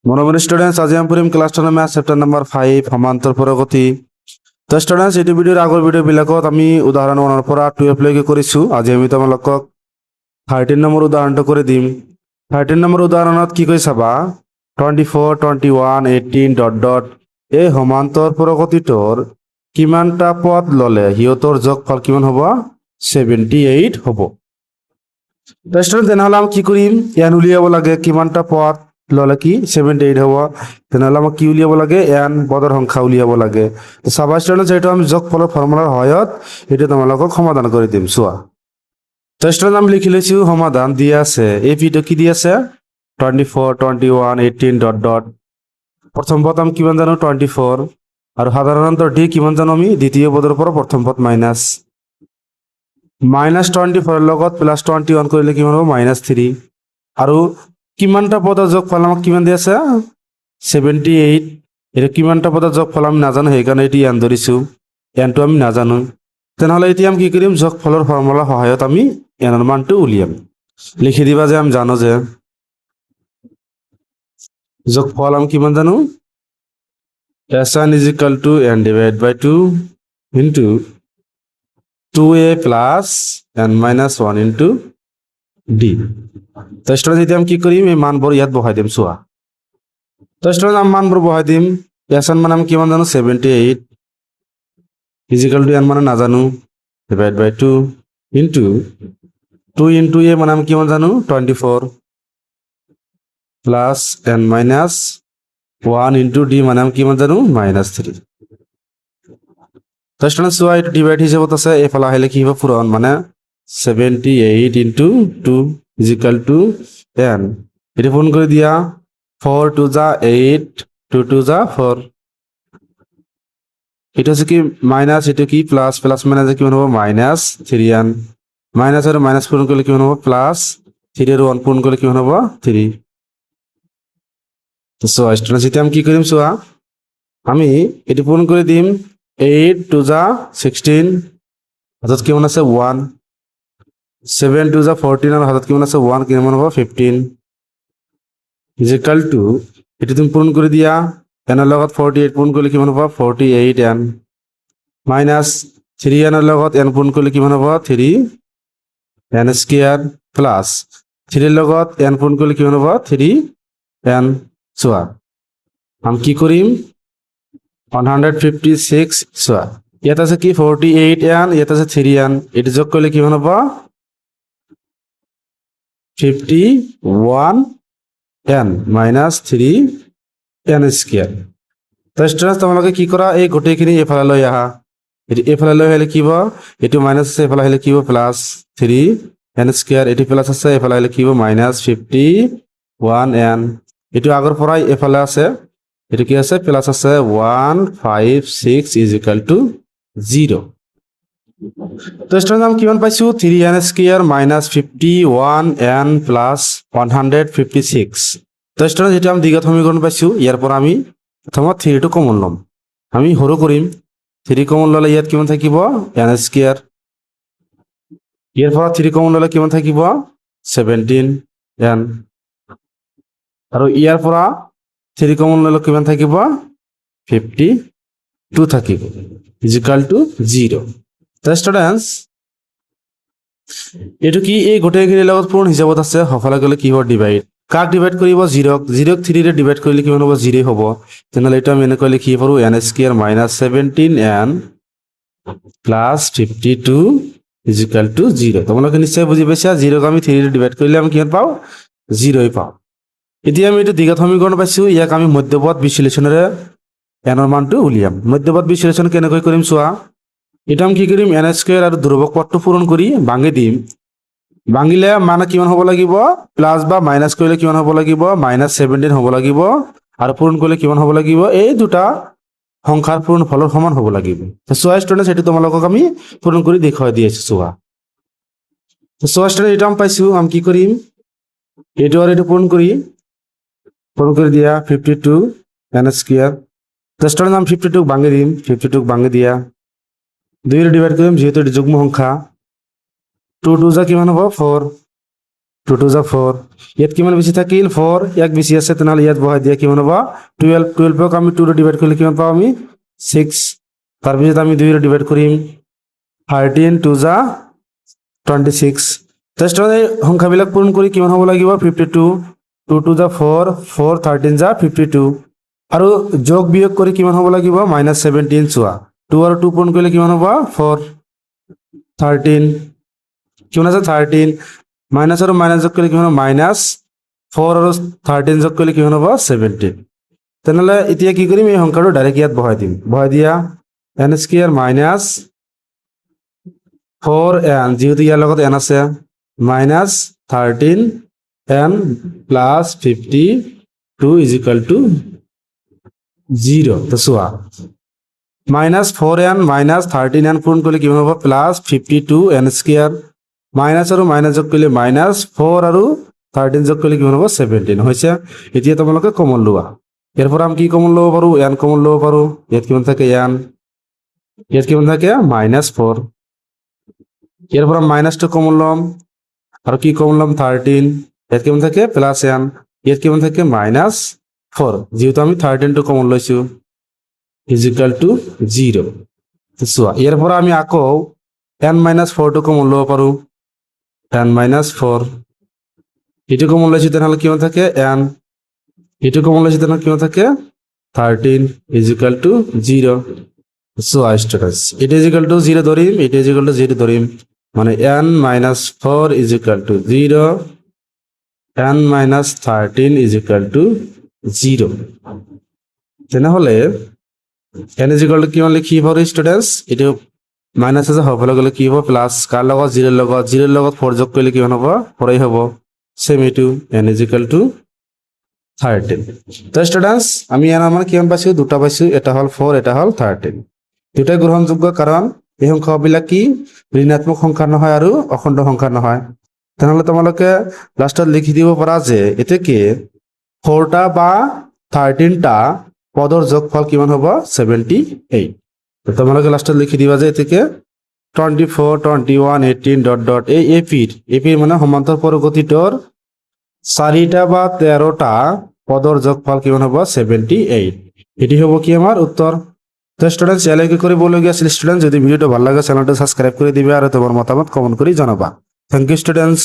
মনোমনি students, আজি আমি পঢ়িম ক্লাছ 10 মেথ চেপ্টাৰ নম্বৰ 5 সমান্তৰ প্ৰগতি। তো স্টুডেন্টস, এইটো ভিডিঅ'ৰ আগৰ ভিডিঅ'বিলাকত আমি উদাহৰণ 1 পৰা 12 লৈকে কৰিছোঁ। আজি আমি তোমালোকক 13 নম্বৰ উদাহৰণটো কৰি দিম। 13 নম্বৰ উদাহৰণত কি কৈ চাবা, 24, 21, 18 ডট ডট এই সমান্তৰ প্ৰগতিটোৰ কিমানটা পদ ল'লে সিহঁতৰ যোগফল কিমান হ'ব? 78 হ'ব। তো স্টুডেন্ট, তেনেহ'লে আমি কি কৰিম, এন উলিয়াব লাগে। কিমানটা পদ ল'লে কি 78 হ'ব, তেনেহ'লে আমাক কি উলিয়াব লাগে? এন পদৰ সংখ্যা উলিয়াব লাগে। তো চাবা স্টুডেন্ট, যিহেতু আমি যোগফলৰ ফৰ্মুলাৰ সহায়ত এইটো তোমালোকক সমাধান কৰি দিম। চোৱা, তো স্টুডেন্ট, আমি লিখি লৈছোঁ সমাধান দিয়া আছে। এই ভিডিঅ' কি দি আছে? 24, 21, 18 ডট ডট। প্ৰথম পদ আমি কিমান জানো? 24। আৰু সাধাৰণতে ডি কিমান জানো আমি? দ্বিতীয় পদৰ পৰা প্ৰথম পদ মাইনাছ। -24 লগত +21 কৰিলে কিমান হ'ব? -3। আৰু কিমানটা পদৰ যোগফল আমাক কিমান দি আছে? 78। এটা কিমানটা পদৰ যোগফল আমি নাজানো, সেইকাৰণে এটি এন ধৰিছোঁ। এনটো আমি নাজানো। তেনেহ'লে এতিয়া আমি কি কৰিম? যোগফলৰ ফৰ্মুলাৰ সহায়ত আমি এনৰ মানটো উলিয়াম। লিখি দিবা যে আমি জানো যে যোগফল আমি কিমান জানো? Sn is equal to n divided by 2 into 2a plus n minus 1 into d। তো স্টুডেন্ট, এতিয়া আমি কি কৰিম? এই মানবোৰ ইয়াত বহাই দিম। চোৱা, তো স্টুডেন্ট, আমি মানবোৰ বহাই দিম। Sn মানে আমি কিমান জানো? 78 is equal to n মানে নাজানো, divided by 2 into 2 into a মানে আমি কিমান জানো? 24 plus n minus 1 into d মানে আমি কিমান জানো? -3। তো স্টুডেন্ট, চোৱা, এইটো ডিভাইড হিচাপত আছে। এইফালে আহিলে কি হ'ব? পূৰণ, মানে 78 into 2 is equal to n। এটি পূরণ করে দিয়া, 4 2 যা 8, 2 2 যা 4। এটা হচ্ছে কি মাইনাস, এটা কি প্লাস, প্লাস মাইনাসে কি হবে? -3n। মাইনাস আর মাইনাস পূরণ করলে কি হবে? প্লাস। 3 এর 1 পূরণ করলে কি হবে? 3। তো সোয়া স্টুডেন্টস, এটা আমি কি করিম? সোয়া, আমি এটি পূরণ করে দিম। 8 2 যা 16, অর্থাৎ কেমন আছে? 1। 7 2 যা 14, আর অর্থাৎ কেমন আছে? 1, কেমন হবে? 15 ইজ ইকাল টু, এটি তুমি পূরণ করে দিয়া, এনের লগত 48 পূরণ করলে কিমান হ'ব? 48 n মাইনাস 3 এনের লগত n পূরণ করলে কিমান হ'ব? 3 n স্কয়ার প্লাস 3 এর লগত n পূরণ করলে কিমান হ'ব? 3 n। চোৱা, আমি কি কৰিম? 156। চোৱা, ইয়াত আছে কি? 48 n, ইয়াত আছে 3 n। এটি যোগ করলে কিমান হ'ব? 51 n মাইনাস 3 n স্কয়ার। তো স্টুডেন্টস, তোমালোকে কি কৰা? এই গোটেইখিনি এফালে লৈ আহা। এটি এফালে লৈ আহিলে কি হ'ব? এটি মাইনাস আছে, এফালে আহিলে কি হ'ব? Plus 3 n square. এটি প্লাস আছে, এফালে আহিলে কি হ'ব? -51 n। এটি আগৰ পৰাই এফালে আছে, এটি কি আছে? প্লাস আছে। 156 ইজ ইকুয়াল টু 0। তো স্টুডেন্ট, আমি কিমান পাইছো? 3n square minus 51 n plus 156। তো স্টুডেন্ট, যেটা আমি দ্বিঘাত সমীকরণ পাইছো, ইয়াৰ পৰা আমি প্ৰথমত 3টো কমন ল'ম। আমি সৰু কৰিম। 3 কমন ল'লে ইয়াত কিমান থাকিব? n square. ইয়াৰ পৰা 3 কমন ল'লে কিমান থাকিব? 17 n। আৰু ইয়াৰ পৰা 3 কমন ল'লে কিমান থাকিব? 52 থাকিব ইজ ইকুয়াল টু 0। তো স্টুডেন্টস, এইটো কি? এই গোটেইখিনিৰ লগত পূৰণ হিচাপত আছে। সফালে গ'লে কি হ'ব? ডিভাইড। কাক ডিভাইড কৰিব? 0ক। 0ক 3 ৰে ডিভাইড কৰিলে কিমান হ'ব? 0 হ'ব। তেনেহ'লে এইটো আমি এনেকৈ লিখিব পাৰোঁ, n square minus 17n plus 52 is equal to 0। তোমালোকে নিশ্চয় বুজি পাইছা, 0ক আমি 3 ৰে ডিভাইড কৰিলে আমি কিমান পাওঁ? 0ই পাওঁ। এতিয়া আমি এইটো দ্বিঘাত সমীকৰণ পাইছোঁ। ইয়াক আমি মধ্যপদ বিশ্লেষণেৰে এনৰ মানটো উলিয়াম। মধ্যপদ বিশ্লেষণ কেনেকৈ কৰিম? চোৱা, এটা আমি কি কৰিম? n স্কয়াৰ আৰু ধ্ৰুৱক পদটো পূৰণ কৰি ভাঙি দিম। ভাঙিলে মানে কিমান হ'ব লাগিব? প্লাস বা মাইনাস কৰিলে কিমান হ'ব লাগিব? -17 হ'ব লাগিব। আৰু পূৰণ কৰিলে কিমান হ'ব লাগিব? এই দুটা সংখ্যাৰ পূৰণ ফলৰ সমান হ'ব লাগিব। তো চোৱা স্টুডেন্টস, সেইটো তোমালোকক আমি পূৰণ কৰি দেখুৱাই দি আছো। চোৱা, তো চোৱা স্টুডেন্টস, এটা আমি পাইছো। আমি কি কৰিম? এইটো আৰু এইটো পূৰণ কৰি দিয়া 52 n স্কয়ার। তো স্টুডেন্টস, আমি 52 ভাঙি দিম। 52 ভাঙি দিয়া 2 ৰে ডিভাইড কৰিম, যেহেতু এটি যুগ্ম সংখ্যা। 2 2 যা কিমান হ'ব? 4। 2 2 যা 4 ইয়াত কিমান বেছি থাকিল 4 এক বেছি আছে তেনেহলে ইয়াত বহাই দিয়া কিমান হ'ব 12 12 ক আমি 2 ৰে ডিভাইড কৰিলে কিমান পাম আমি 6 তাৰ পিছত আমি 2 ৰে ডিভাইড কৰিম 13 2 যা 26 টেষ্ট এই সংখ্যাবিলাক পূৰণ কৰি কিমান হ'ব লাগিব 52 2 2 যা 4 4 13 যা 52 আৰু যোগ বিয়োগ কৰি কিমান হ'ব লাগিব -17 চোৱা 2 আৰু 2 পূৰণ কৰিলে কিমান হ'ব 4 13 কিমান আছে 13 মাইনাস আৰু মাইনাস যোগ কৰিলে কিমান হ'ব -4 আৰু 13 যোগ কৰিলে কিমান হ'ব 17 তেনেহলে এতিয়া কি কৰিম এই সংখ্যাটো ডাইৰেক্ট ইয়াত বহাই দিম বহাই দিয়া n স্কয়াৰ মাইনাস 4n যেহেতু ইয়াৰ লগত n আছে minus 13n plus 52 is equal to 0 তো চোৱা মাইনাস 4n মাইনাস 13n পূৰণ কৰিলে কিমান হ'ব প্লাস 52n স্কয়াৰ মাইনাস আৰু মাইনাস যোগ কৰিলে -4 আৰু 13 যোগ কৰিলে কিমান হ'ব 17 হৈছে এতিয়া তোমালোকে কমন লোৱা ইয়াৰ পৰা আমি কি কমন ল'ব পাৰো n কমন ল'ব পাৰো ইয়াত কিমান থাকে n ইয়াত কিমান থাকে -4 ইয়াৰ পৰা -2 কমন ল'ম আৰু কি কমন ল'ম 13 ইয়াত কিমান থাকে +n ইয়াত কিমান থাকে -4 যেহেতু আমি 13 টো কমন লৈছো ইজ ইকুয়াল টু 0 চোৱা ইয়াৰ পৰা আমি আকৌ n-4 টো কমন ল'ব পাৰো n-4 এটো কমন লৈছো তেনেহলে কিমান থাকে n এটো কমন লৈছো তেনেহলে কিমান থাকে 13 is equal to 0 so students it is equal to 0 ধরিম ইট ইজ ইকুয়াল টু 0 ধরিম মানে n-4 is equal to 0 n-13 is equal to 0 তেনেহলে n ইজ ইকুয়াল টু কিমান লিখি পাৰো স্টুডেন্টস এটো মাইনাস আছে হবলে গলে কি হ'ব প্লাস কার লগত 0 ৰ লগত 4 যোগ কৰিলে কিমান হ'ব 4 হ'ব সেম এটো n ইজ ইকুয়াল টু 13 তো স্টুডেন্টস আমি এর মানে কিমান পাইছো দুটা পাইছো এটা হল 4 এটা হল 13 দুটাই গ্রহণযোগ্য কারণ এই সংখ্যাবিলাক কি ঋণাত্মক সংখ্যা নহয় আৰু অখণ্ড সংখ্যা নহয় তেনেহলে তোমালোকে লাষ্টত লিখি দিব পাৰা যে এতেকে 4টা বা 13টা পদৰ যোগফল কিমান হ'ব 78 তো তোমালোকে লাষ্টত লিখি দিবা যে এতেকে 24 21 18 ডট ডট এই এপিৰ মানে সমান্তৰ পৰগতিটোৰ 4টা বা 13টা পদৰ যোগফল কিমান হ'ব 78 এটি হ'ব কি আমাৰ উত্তৰ তো স্টুডেন্টস ইয়ালৈকে কৰিবলগীয়া আছিল স্টুডেন্টস যদি ভিডিওটো ভাল লাগে চ্যানেলটো সাবস্ক্ৰাইব কৰি দিবা আৰু তোমাৰ মতামত কমেন্ট কৰি জনাবা থ্যাংক ইউ স্টুডেন্টস